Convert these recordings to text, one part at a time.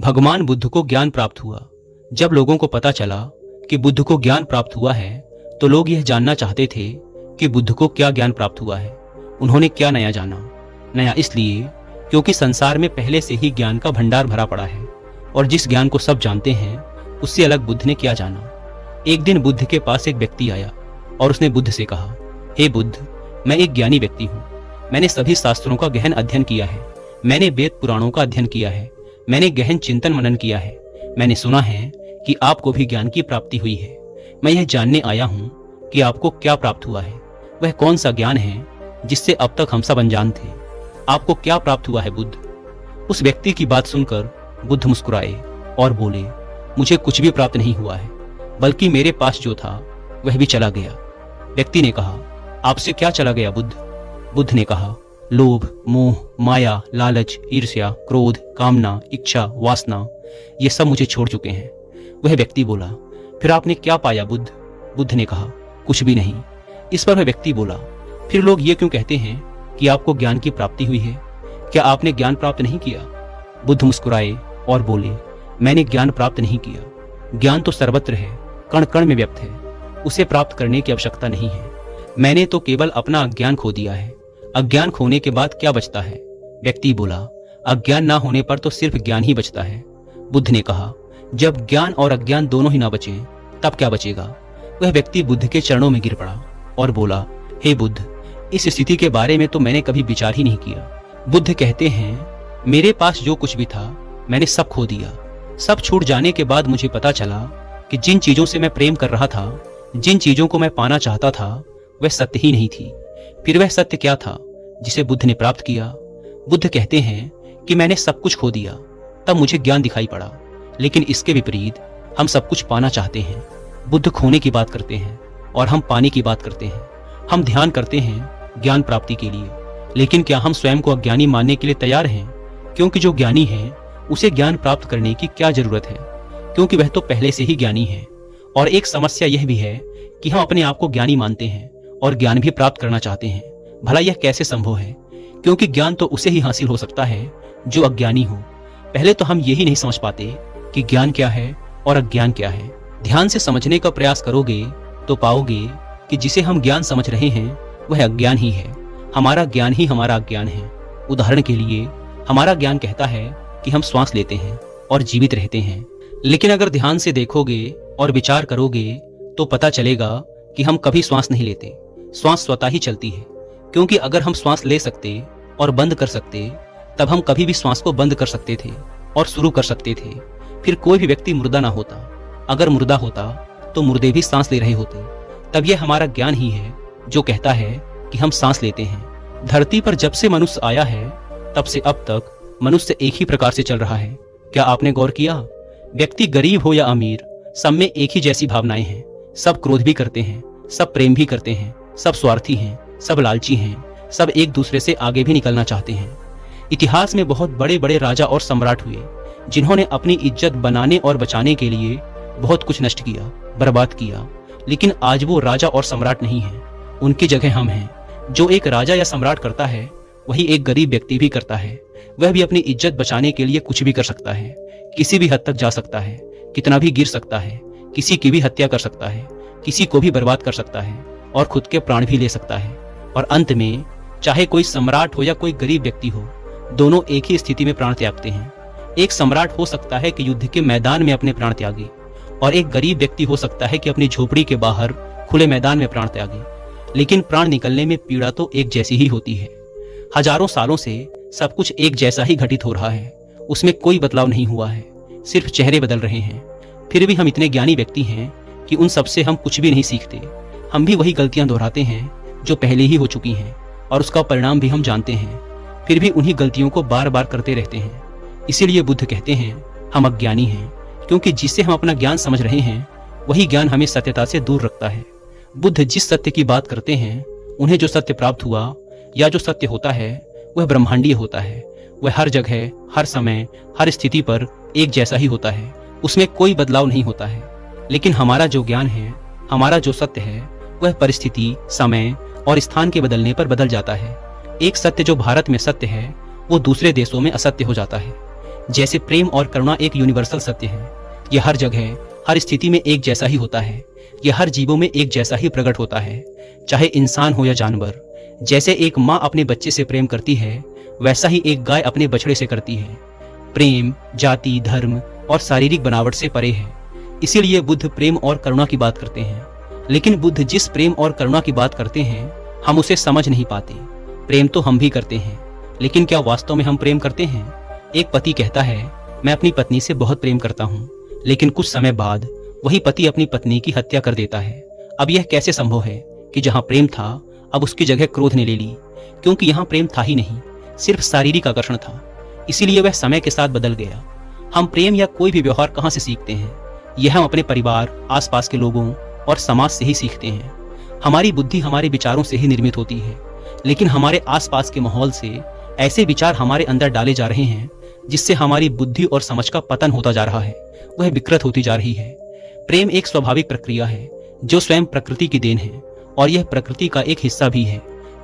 भगवान बुद्ध को ज्ञान प्राप्त हुआ। जब लोगों को पता चला कि बुद्ध को ज्ञान प्राप्त हुआ है तो लोग यह जानना चाहते थे कि बुद्ध को क्या ज्ञान प्राप्त हुआ है, उन्होंने क्या नया जाना। नया इसलिए क्योंकि संसार में पहले से ही ज्ञान का भंडार भरा पड़ा है और जिस ज्ञान को सब जानते हैं उससे अलग बुद्ध ने क्या जाना। एक दिन बुद्ध के पास एक व्यक्ति आया और उसने बुद्ध से कहा, हे बुद्ध, मैं एक ज्ञानी व्यक्ति हूँ। मैंने सभी शास्त्रों का गहन अध्ययन किया है, मैंने वेद पुराणों का अध्ययन किया है, मैंने गहन चिंतन मनन किया है। मैंने सुना है कि आपको भी ज्ञान की प्राप्ति हुई है। मैं यह जानने आया हूँ कि आपको क्या प्राप्त हुआ है, वह कौन सा ज्ञान है जिससे अब तक हम सब अनजान थे। आपको क्या प्राप्त हुआ है बुद्ध? उस व्यक्ति की बात सुनकर बुद्ध मुस्कुराए और बोले, मुझे कुछ भी प्राप्त नहीं हुआ है, बल्कि मेरे पास जो था वह भी चला गया। व्यक्ति ने कहा, आपसे क्या चला गया बुद्ध? बुद्ध ने कहा, लोभ, मोह, माया, लालच, ईर्ष्या, क्रोध, कामना, इच्छा, वासना, ये सब मुझे छोड़ चुके हैं। वह व्यक्ति बोला, फिर आपने क्या पाया बुद्ध? बुद्ध ने कहा, कुछ भी नहीं। इस पर वह व्यक्ति बोला, फिर लोग ये क्यों कहते हैं कि आपको ज्ञान की प्राप्ति हुई है? क्या आपने ज्ञान प्राप्त नहीं किया? बुद्ध मुस्कुराए और बोले, मैंने ज्ञान प्राप्त नहीं किया। ज्ञान तो सर्वत्र है, कण कण में व्यक्त है, उसे प्राप्त करने की आवश्यकता नहीं है। मैंने तो केवल अपना अज्ञान खो दिया है। अज्ञान खोने के बाद क्या बचता है? व्यक्ति बोला, अज्ञान ना होने पर तो सिर्फ ज्ञान ही बचता है। बुद्ध ने कहा, जब ज्ञान और अज्ञान दोनों ही ना बचे तब क्या बचेगा? वह व्यक्ति बुद्ध के चरणों में गिर पड़ा और बोला, हे बुद्ध, इस स्थिति के बारे में तो मैंने कभी विचार ही नहीं किया। बुद्ध कहते हैं, मेरे पास जो कुछ भी था मैंने सब खो दिया। सब छूट जाने के बाद मुझे पता चला कि जिन चीजों से मैं प्रेम कर रहा था, जिन चीजों को मैं पाना चाहता था, वह सत्य ही नहीं थी। फिर वह सत्य क्या था जिसे बुद्ध ने प्राप्त किया? बुद्ध कहते हैं कि मैंने सब कुछ खो दिया, तब मुझे ज्ञान दिखाई पड़ा। लेकिन इसके विपरीत हम सब कुछ पाना चाहते हैं। बुद्ध खोने की बात करते हैं और हम पाने की बात करते हैं। हम ध्यान करते हैं ज्ञान प्राप्ति के लिए, लेकिन क्या हम स्वयं को अज्ञानी मानने के लिए तैयार हैं? क्योंकि जो ज्ञानी है उसे ज्ञान प्राप्त करने की क्या जरूरत है, क्योंकि वह तो पहले से ही ज्ञानी है। और एक समस्या यह भी है कि हम अपने आप को ज्ञानी मानते हैं और ज्ञान भी प्राप्त करना चाहते हैं। भला यह कैसे संभव है? क्योंकि ज्ञान तो उसे ही हासिल हो सकता है जो अज्ञानी हो। पहले तो हम यही नहीं समझ पाते कि ज्ञान क्या है और अज्ञान क्या है। ध्यान से समझने का प्रयास करोगे तो पाओगे कि जिसे हम ज्ञान समझ रहे हैं वह अज्ञान ही है। हमारा ज्ञान ही हमारा अज्ञान है। उदाहरण के लिए, हमारा ज्ञान कहता है कि हम श्वास लेते हैं और जीवित रहते हैं, लेकिन अगर ध्यान से देखोगे और विचार करोगे तो पता चलेगा कि हम कभी श्वास नहीं लेते। श्वास स्वतः ही चलती है, क्योंकि अगर हम श्वास ले सकते और बंद कर सकते तब हम कभी भी श्वास को बंद कर सकते थे और शुरू कर सकते थे। फिर कोई भी व्यक्ति मुर्दा ना होता। अगर मुर्दा होता तो मुर्दे भी सांस ले रहे होते। तब यह हमारा ज्ञान ही है जो कहता है कि हम सांस लेते हैं। धरती पर जब से मनुष्य आया है तब से अब तक मनुष्य एक ही प्रकार से चल रहा है। क्या आपने गौर किया? व्यक्ति गरीब हो या अमीर, सब में एक ही जैसी भावनाएं हैं। सब क्रोध भी करते हैं, सब प्रेम भी करते हैं, सब स्वार्थी हैं, सब लालची हैं, सब एक दूसरे से आगे भी निकलना चाहते हैं। इतिहास में बहुत बड़े बड़े राजा और सम्राट हुए जिन्होंने अपनी इज्जत बनाने और बचाने के लिए बहुत कुछ नष्ट किया, बर्बाद किया। लेकिन आज वो राजा और सम्राट नहीं है, उनकी जगह हम हैं। जो एक राजा या सम्राट करता है वही एक गरीब व्यक्ति भी करता है। वह भी अपनी इज्जत बचाने के लिए कुछ भी कर सकता है, किसी भी हद तक जा सकता है, कितना भी गिर सकता है, किसी की भी हत्या कर सकता है, किसी को भी बर्बाद कर सकता है और खुद के प्राण भी ले सकता है। और अंत में चाहे कोई सम्राट हो या कोई गरीब व्यक्ति हो, दोनों एक ही स्थिति में प्राण त्यागते हैं। एक सम्राट हो सकता है कि युद्ध के मैदान में अपने प्राण त्यागे, और एक गरीब व्यक्ति हो सकता है कि अपनी झोपड़ी के बाहर खुले मैदान में प्राण त्यागे। लेकिन प्राण निकलने में पीड़ा तो एक जैसी ही होती है। हजारों सालों से सब कुछ एक जैसा ही घटित हो रहा है, उसमें कोई बदलाव नहीं हुआ है, सिर्फ चेहरे बदल रहे हैं। फिर भी हम इतने ज्ञानी व्यक्ति हैं कि उन सबसे हम कुछ भी नहीं सीखते। हम भी वही गलतियां दोहराते हैं जो पहले ही हो चुकी हैं, और उसका परिणाम भी हम जानते हैं। फिर भी उन्हीं गलतियों को बार बार करते रहते हैं। इसीलिए बुद्ध कहते हैं हम अज्ञानी हैं, क्योंकि जिससे हम अपना ज्ञान समझ रहे हैं वही ज्ञान हमें सत्यता से दूर रखता है। बुद्ध जिस सत्य की बात करते हैं, उन्हें जो सत्य प्राप्त हुआ या जो सत्य होता है वह ब्रह्मांडीय होता है। वह हर जगह, हर समय, हर स्थिति पर एक जैसा ही होता है, उसमें कोई बदलाव नहीं होता है। लेकिन हमारा जो ज्ञान है, हमारा जो सत्य है, वह परिस्थिति, समय और स्थान के बदलने पर बदल जाता है। एक सत्य जो भारत में सत्य है वो दूसरे देशों में असत्य हो जाता है। जैसे प्रेम और करुणा एक यूनिवर्सल सत्य है। यह हर जगह, हर स्थिति में एक जैसा ही होता है। यह हर जीवों में एक जैसा ही प्रकट होता है, चाहे इंसान हो या जानवर। जैसे एक माँ अपने बच्चे से प्रेम करती है, वैसा ही एक गाय अपने बछड़े से करती है। प्रेम जाति, धर्म और शारीरिक बनावट से परे है। इसीलिए बुद्ध प्रेम और करुणा की बात करते हैं। लेकिन बुद्ध जिस प्रेम और करुणा की बात करते हैं, हम उसे समझ नहीं पाते। प्रेम तो हम भी करते हैं, लेकिन क्या वास्तव में हम प्रेम करते हैं? एक पति कहता है, मैं अपनी पत्नी से बहुत प्रेम करता हूँ, लेकिन कुछ समय बाद वही पति अपनी पत्नी की हत्या कर देता है। अब यह कैसे संभव है कि जहाँ प्रेम था, अब उसकी जगह क्रोध ने ले ली? क्योंकि यहाँ प्रेम था ही नहीं, सिर्फ शारीरिक आकर्षण था। इसीलिए वह समय के साथ बदल गया। हम प्रेम या कोई भी व्यवहार कहाँ से सीखते हैं? यह हम अपने परिवार, आसपास के लोगों और समाज से ही सीखते हैं। हमारी बुद्धि हमारे विचारों से ही निर्मित होती है, लेकिन हमारे आसपास के माहौल से ऐसे विचार हमारे अंदर डाले जा रहे हैं जिससे हमारी बुद्धि और समझ का पतन होता जा रहा है, वह विकृत होती जा रही है। प्रेम एक स्वाभाविक प्रक्रिया है जो स्वयं प्रकृति की देन है, और यह प्रकृति का एक हिस्सा भी है।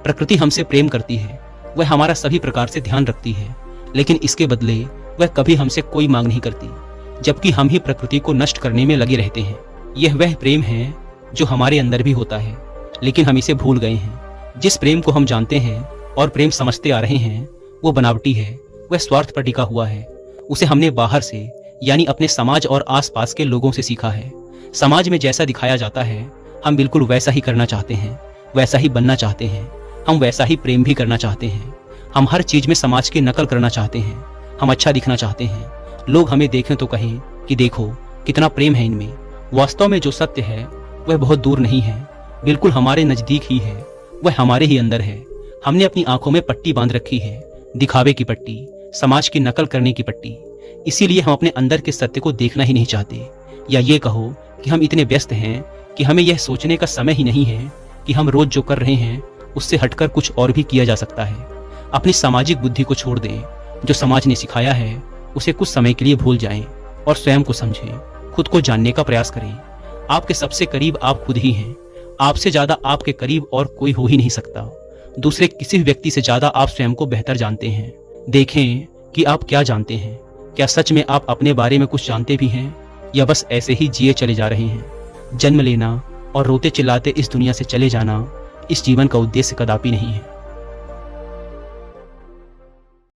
प्रकृति हमसे प्रेम करती है, वह हमारा सभी प्रकार से ध्यान रखती है, लेकिन इसके बदले वह कभी हमसे कोई मांग नहीं करती, जबकि हम ही प्रकृति को नष्ट करने में लगे रहते हैं। यह वह प्रेम है जो हमारे अंदर भी होता है, लेकिन हम इसे भूल गए हैं। जिस प्रेम को हम जानते हैं और प्रेम समझते आ रहे हैं, वो बनावटी है, वह स्वार्थ पर टिका हुआ है। उसे हमने बाहर से, यानी अपने समाज और आसपास के लोगों से सीखा है। समाज में जैसा दिखाया जाता है, हम बिल्कुल वैसा ही करना चाहते हैं, वैसा ही बनना चाहते हैं। हम वैसा ही प्रेम भी करना चाहते हैं। हम हर चीज में समाज की नकल करना चाहते हैं। हम अच्छा दिखना चाहते हैं, लोग हमें देखें तो कहें कि देखो कितना प्रेम है इनमें। वास्तव में जो सत्य है वह बहुत दूर नहीं है, बिल्कुल हमारे नजदीक ही है, वह हमारे ही अंदर है। हमने अपनी आंखों में पट्टी बांध रखी है, दिखावे की पट्टी, समाज की नकल करने की पट्टी। इसीलिए हम अपने अंदर के सत्य को देखना ही नहीं चाहते, या ये कहो कि हम इतने व्यस्त हैं कि हमें यह सोचने का समय ही नहीं है कि हम रोज जो कर रहे हैं उससे हटकर कुछ और भी किया जा सकता है। अपनी सामाजिक बुद्धि को छोड़ दें, जो समाज ने सिखाया है उसे कुछ समय के लिए भूल जाएं और स्वयं को समझें, खुद को जानने का प्रयास करें। आपके सबसे करीब आप खुद ही हैं। आपसे ज्यादा आपके करीब और कोई हो ही नहीं सकता। दूसरे किसी भी व्यक्ति से ज्यादा आप स्वयं को बेहतर जानते हैं। देखें कि आप क्या जानते हैं। क्या सच में आप अपने बारे में कुछ जानते भी हैं, या बस ऐसे ही जिए चले जा रहे हैं? जन्म लेना और रोते चिल्लाते इस दुनिया से चले जाना इस जीवन का उद्देश्य कदापि नहीं है।